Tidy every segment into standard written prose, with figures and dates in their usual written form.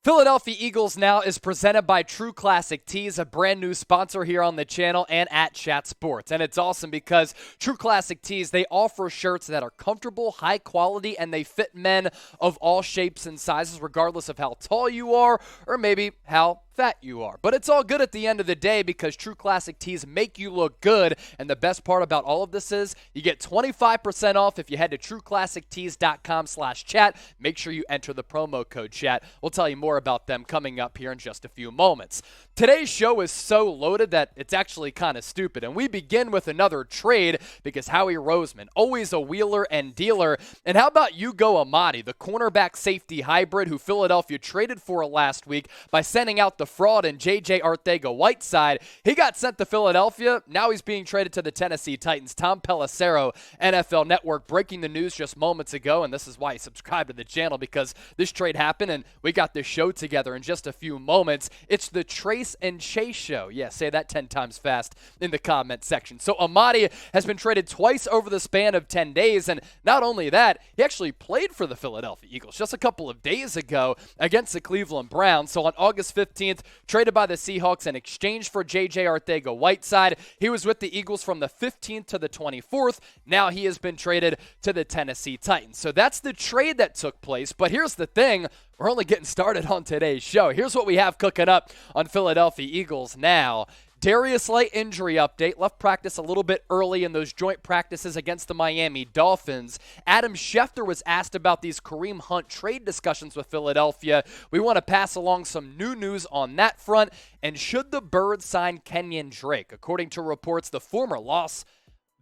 Philadelphia Eagles Now is presented by True Classic Tees, a brand new sponsor here on the channel and at Chat Sports. And it's awesome because True Classic Tees, they offer shirts that are comfortable, high quality, and they fit men of all shapes and sizes, regardless of how tall you are or maybe how fat you are. But it's all good at the end of the day because True Classic Tees make you look good. And the best part about all of this is you get 25% off if you head to trueclassictees.com/chat. Make sure you enter the promo code chat. We'll tell you more about them coming up here in just a few moments. Today's show is so loaded that it's actually kind of stupid. And we begin with another trade because Howie Roseman, always a wheeler and dealer. And how about Ugo Amadi, the cornerback safety hybrid who Philadelphia traded for last week by sending out the fraud in J.J. Arcega-Whiteside. He got sent to Philadelphia. Now he's being traded to the Tennessee Titans. Tom Pelissero, NFL Network, breaking the news just moments ago, and this is why you subscribe to the channel, because this trade happened, and we got this show together in just a few moments. It's the Trace and Chase show. Yeah, say that 10 times fast in the comment section. So Amadi has been traded twice over the span of 10 days, and not only that, he actually played for the Philadelphia Eagles just a couple of days ago against the Cleveland Browns. So on August 15th, traded by the Seahawks in exchange for J.J. Arcega-Whiteside. He was with the Eagles from the 15th to the 24th. Now he has been traded to the Tennessee Titans. So that's the trade that took place. But here's the thing. We're only getting started on today's show. Here's what we have cooking up on Philadelphia Eagles Now. Darius Slay injury update. Left practice a little bit early in those joint practices against the Miami Dolphins. Adam Schefter was asked about these Kareem Hunt trade discussions with Philadelphia. We want to pass along some new news on that front. And should the Birds sign Kenyan Drake? According to reports, the former Las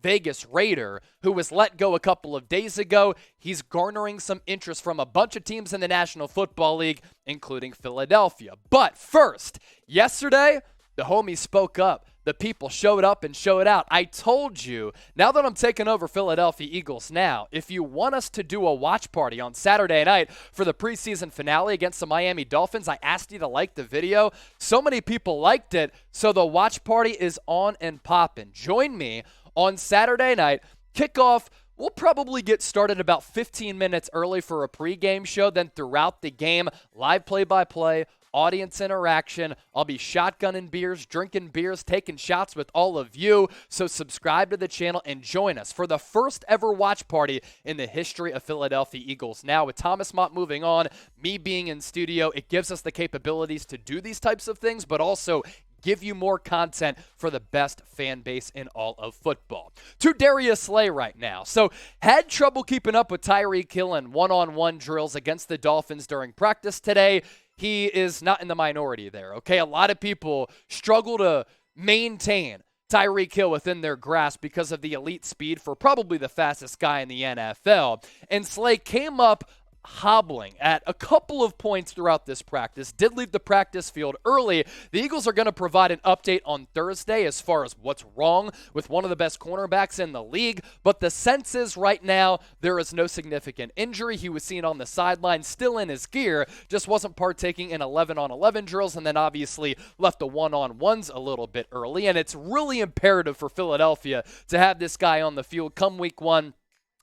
Vegas Raider, who was let go a couple of days ago, he's garnering some interest from a bunch of teams in the National Football League, including Philadelphia. But first, yesterday, the homies spoke up. The people showed up and showed out. I told you, now that I'm taking over Philadelphia Eagles Now, if you want us to do a watch party on Saturday night for the preseason finale against the Miami Dolphins, I asked you to like the video. So many people liked it, so the watch party is on and popping. Join me on Saturday night. Kickoff, we'll probably get started about 15 minutes early for a pregame show. Then throughout the game, live play-by-play, audience interaction. I'll be shotgunning beers, drinking beers, taking shots with all of you. So subscribe to the channel and join us for the first ever watch party in the history of Philadelphia Eagles Now. With Thomas Mott moving on, me being in studio, it gives us the capabilities to do these types of things, but also give you more content for the best fan base in all of football. To Darius Slay right now. So had trouble keeping up with Tyreek Hill in one-on-one drills against the Dolphins during practice today. He is not in the minority there, okay? A lot of people struggle to maintain Tyreek Hill within their grasp because of the elite speed for probably the fastest guy in the NFL. And Slay came up hobbling at a couple of points throughout this practice, did leave the practice field early. The Eagles are going to provide an update on Thursday as far as what's wrong with one of the best cornerbacks in the league, but the sense is right now there is no significant injury. He was seen on the sideline, still in his gear, just wasn't partaking in 11-on-11 drills, and then obviously left the one-on-ones a little bit early, and it's really imperative for Philadelphia to have this guy on the field come week one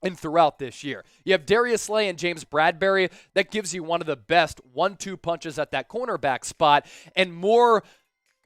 and throughout this year. You have Darius Slay and James Bradberry. That gives you one of the best 1-2 punches at that cornerback spot, and more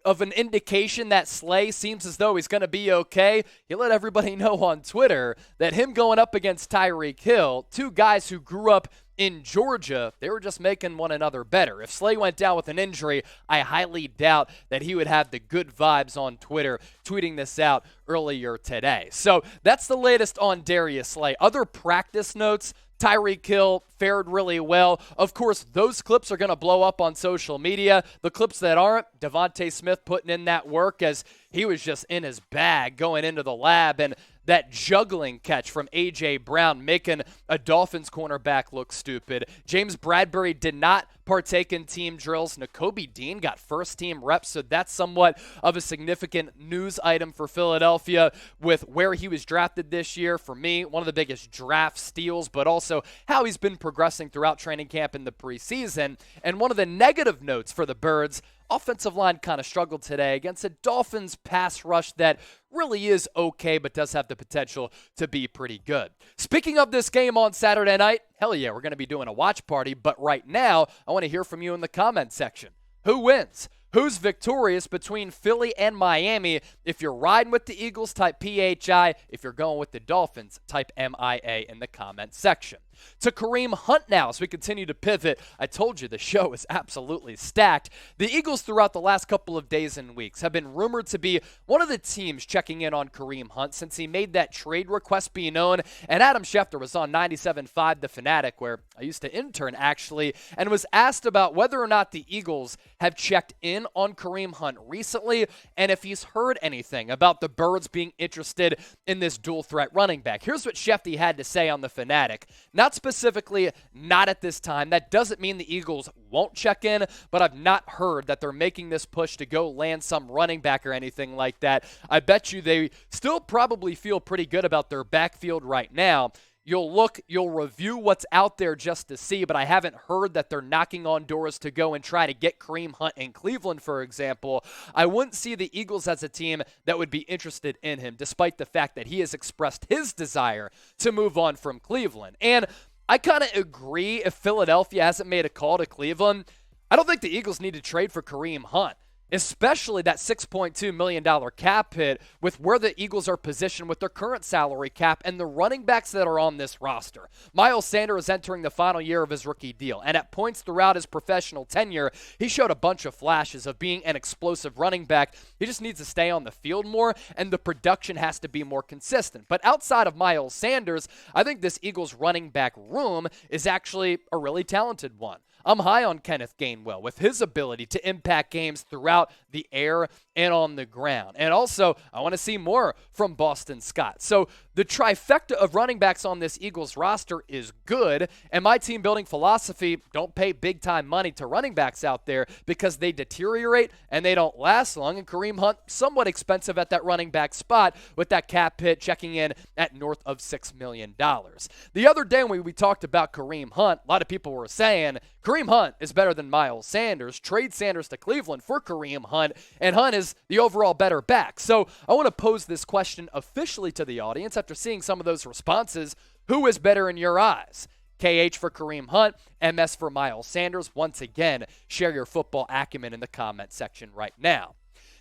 of an indication that Slay seems as though he's going to be okay. He let everybody know on Twitter that him going up against Tyreek Hill, two guys who grew up in Georgia, they were just making one another better. If Slay went down with an injury, I highly doubt that he would have the good vibes on Twitter, tweeting this out earlier today. So that's the latest on Darius Slay. Other practice notes, Tyreek Hill fared really well. Of course, those clips are going to blow up on social media. The clips that aren't, Devontae Smith putting in that work as he was just in his bag going into the lab, and that juggling catch from A.J. Brown making a Dolphins cornerback look stupid. James Bradberry did not partake in team drills. Nakobe Dean got first-team reps, so that's somewhat of a significant news item for Philadelphia with where he was drafted this year. For me, one of the biggest draft steals, but also how he's been progressing throughout training camp in the preseason. And one of the negative notes for the Birds, offensive line kind of struggled today against a Dolphins pass rush that really is okay, but does have the potential to be pretty good. Speaking of this game on Saturday night, hell yeah, we're going to be doing a watch party, but right now, I want to hear from you in the comment section. Who wins? Who's victorious between Philly and Miami? If you're riding with the Eagles, type PHI. If you're going with the Dolphins, type MIA in the comment section. To Kareem Hunt now as we continue to pivot. I told you the show is absolutely stacked. The Eagles throughout the last couple of days and weeks have been rumored to be one of the teams checking in on Kareem Hunt since he made that trade request be known. And Adam Schefter was on 97.5 The Fanatic, where I used to intern actually, and was asked about whether or not the Eagles have checked in on Kareem Hunt recently and if he's heard anything about the Birds being interested in this dual threat running back. Here's what Schefter had to say on The Fanatic. Not specifically, not at this time. That doesn't mean the Eagles won't check in, but I've not heard that they're making this push to go land some running back or anything like that. I bet you they still probably feel pretty good about their backfield right now. You'll review what's out there just to see, but I haven't heard that they're knocking on doors to go and try to get Kareem Hunt in Cleveland, for example. I wouldn't see the Eagles as a team that would be interested in him, despite the fact that he has expressed his desire to move on from Cleveland. And I kind of agree if Philadelphia hasn't made a call to Cleveland. I don't think the Eagles need to trade for Kareem Hunt, especially that $6.2 million cap hit with where the Eagles are positioned with their current salary cap and the running backs that are on this roster. Miles Sanders is entering the final year of his rookie deal, and at points throughout his professional tenure, he showed a bunch of flashes of being an explosive running back. He just needs to stay on the field more, and the production has to be more consistent. But outside of Miles Sanders, I think this Eagles running back room is actually a really talented one. I'm high on Kenneth Gainwell with his ability to impact games throughout the air and on the ground. And also, I want to see more from Boston Scott. So the trifecta of running backs on this Eagles roster is good, and my team building philosophy, don't pay big-time money to running backs out there because they deteriorate and they don't last long, and Kareem Hunt, somewhat expensive at that running back spot with that cap hit checking in at north of $6 million. The other day when we talked about Kareem Hunt, a lot of people were saying, Kareem Hunt is better than Miles Sanders. Trade Sanders to Cleveland for Kareem Hunt, and Hunt is the overall better back. So I want to pose this question officially to the audience after seeing some of those responses. Who is better in your eyes? KH for Kareem Hunt, MS for Miles Sanders. Once again, share your football acumen in the comment section right now.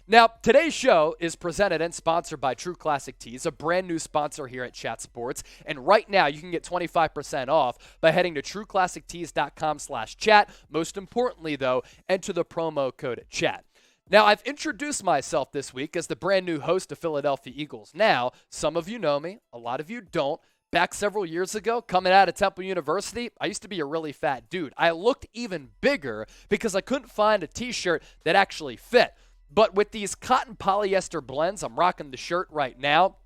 Now, today's show is presented and sponsored by True Classic Tees, a brand new sponsor here at Chat Sports. And right now, you can get 25% off by heading to trueclassictees.com/chat. Most importantly, though, enter the promo code CHAT. Now, I've introduced myself this week as the brand new host of Philadelphia Eagles Now. Some of you know me, a lot of you don't. Back several years ago, coming out of Temple University, I used to be a really fat dude. I looked even bigger because I couldn't find a t-shirt that actually fit. But with these cotton polyester blends, I'm rocking the shirt right now,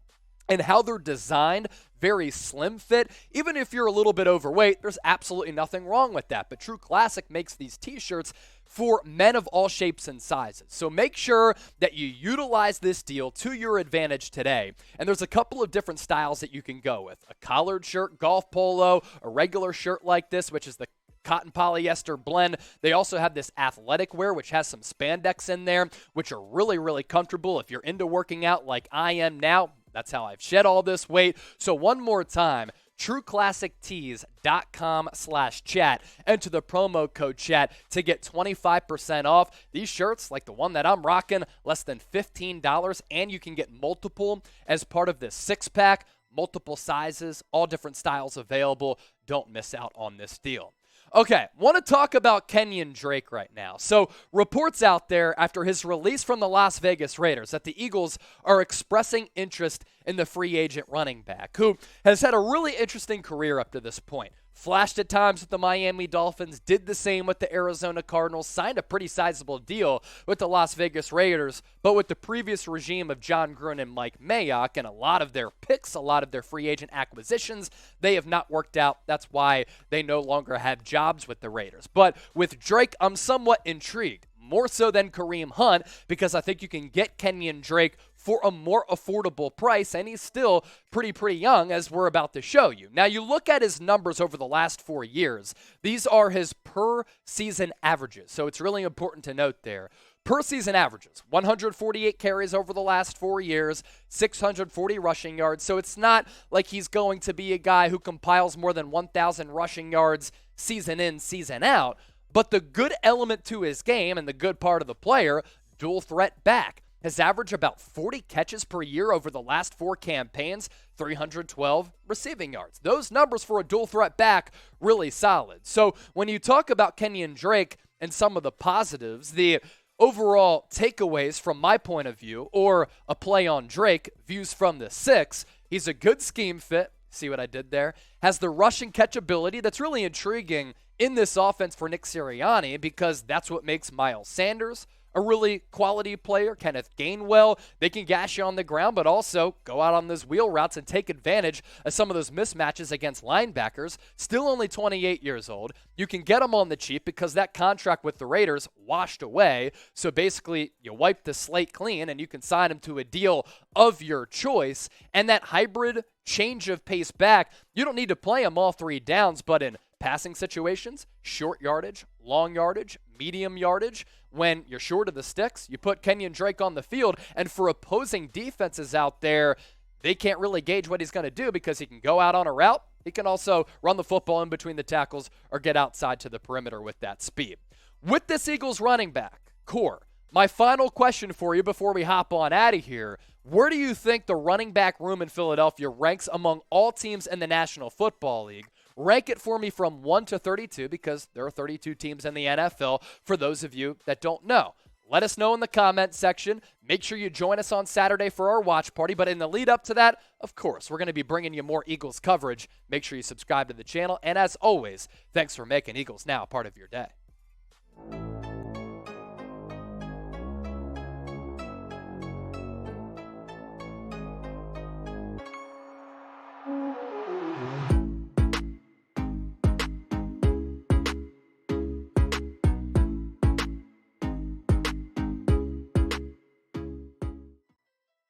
and how they're designed, very slim fit. Even if you're a little bit overweight, there's absolutely nothing wrong with that. But True Classic makes these t-shirts for men of all shapes and sizes. So make sure that you utilize this deal to your advantage today. And there's a couple of different styles that you can go with. A collared shirt, golf polo, a regular shirt like this, which is the cotton polyester blend. They also have this athletic wear, which has some spandex in there, which are really, really comfortable. If you're into working out like I am now, that's how I've shed all this weight. So one more time, trueclassictees.com/chat. Enter the promo code CHAT to get 25% off. These shirts, like the one that I'm rocking, less than $15, and you can get multiple as part of this six-pack, multiple sizes, all different styles available. Don't miss out on this deal. Okay, want to talk about Kenyan Drake right now. So reports out there after his release from the Las Vegas Raiders that the Eagles are expressing interest in the free agent running back, who has had a really interesting career up to this point. Flashed at times with the Miami Dolphins, did the same with the Arizona Cardinals, signed a pretty sizable deal with the Las Vegas Raiders, but with the previous regime of John Gruden and Mike Mayock and a lot of their picks, a lot of their free agent acquisitions, they have not worked out. That's why they no longer have jobs with the Raiders. But with Drake, I'm somewhat intrigued, more so than Kareem Hunt, because I think you can get Kenyan Drake for a more affordable price, and he's still pretty young, as we're about to show you. Now, you look at his numbers over the last 4 years. These are his per-season averages, so it's really important to note there. Per season averages, 148 carries over the last 4 years, 640 rushing yards. So it's not like he's going to be a guy who compiles more than 1,000 rushing yards season in, season out. But the good element to his game and the good part of the player, dual threat back, has averaged about 40 catches per year over the last 4 campaigns, 312 receiving yards. Those numbers for a dual threat back, really solid. So when you talk about Kenyan Drake and some of the positives, the overall takeaways from my point of view, or a play on Drake, views from the 6, he's a good scheme fit. See what I did there? Has the rush and catch ability that's really intriguing in this offense for Nick Sirianni, because that's what makes Miles Sanders a really quality player. Kenneth Gainwell, they can gash you on the ground, but also go out on those wheel routes and take advantage of some of those mismatches against linebackers. Still only 28 years old. You can get him on the cheap because that contract with the Raiders washed away. So basically, you wipe the slate clean and you can sign him to a deal of your choice. And that hybrid change of pace back, you don't need to play him all 3 downs, but in passing situations, short yardage, long yardage, medium yardage, when you're short of the sticks, you put Kenyan Drake on the field, and for opposing defenses out there, they can't really gauge what he's going to do because he can go out on a route. He can also run the football in between the tackles or get outside to the perimeter with that speed. With this Eagles running back core, my final question for you before we hop on out of here, where do you think the running back room in Philadelphia ranks among all teams in the National Football League? Rank it for me from 1 to 32 because there are 32 teams in the NFL for those of you that don't know. Let us know in the comment section. Make sure you join us on Saturday for our watch party. But in the lead up to that, of course, we're going to be bringing you more Eagles coverage. Make sure you subscribe to the channel. And as always, thanks for making Eagles Now part of your day.